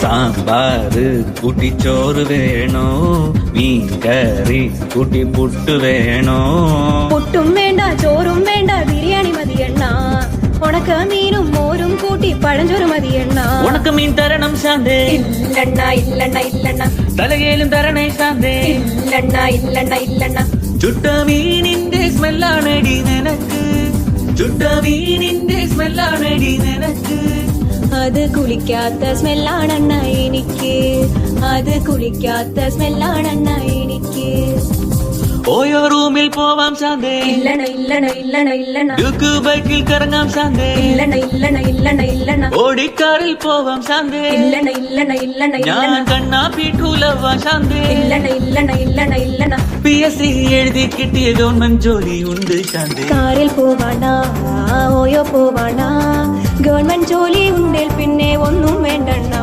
സാമ്പാറ് കൂട്ടി ചോറ് വേണോ മീൻകറി കൂട്ടി പുട്ട് വേണോ പുട്ടും വേണ്ട ചോറും വേണ്ട ബിരിയാണി മതിയണ്ണ ഉണക്ക മീനും മോരും കൂട്ടി പഴഞ്ചോറ് മതിയണ്ണ ഉണക്ക മീൻ തരണം ശാന്തേ ഇല്ലണ്ണ ഇല്ലണ്ണ ഇല്ലണ്ണ തലകേലും തരണേ ശാന്തേ ഇല്ലണ്ണ ഇല്ലണ്ണ ഇല്ലണ്ണ ചുട്ട മീനിന്റെ സ്മെല്ലാണടി നിനക്ക് ചുട്ട മീനിന്റെ സ്മെല്ലാണടി നിനക്ക് അത് കുളിക്കാത്ത സ്മെല്ലാണെണ്ണ എനിക്ക് അത് കുളിക്കാത്ത സ്മെല്ലാണെണ്ണ എനിക്ക് ഓയോ റൂമിൽ പോവാം ശാന്തേ ഇല്ലണ ഇല്ലണ ഇല്ലണ ഇല്ലണ ഡ്യൂക്ക് ബൈക്കിൽ കറങ്ങാം ശാന്തേ ഇല്ലണ ഇല്ലണ ഇല്ലണ ഇല്ലണ ഓടിക്കാറിൽ പോവാം ശാന്തേ ഇല്ലണ ഇല്ലണ ഇല്ലണ ഞാൻ ഇല്ലണ കണ്ണാപ്പിട്ടൂലവാ ശാന്തേ ഇല്ലണ ഇല്ലണ ഇല്ലണ ഇല്ലണ PSC എഴുതി കിട്ടിയ ഗവൺമെന്റ് ജോലി ഉണ്ട് ശാന്തേ കാറിൽ പോവാണ ഓയോ പോവാണ ഗവൺമെന്റ് ജോലി ഉണ്ടേൽ പിന്നെ ഒന്നും വേണ്ടണ്ണ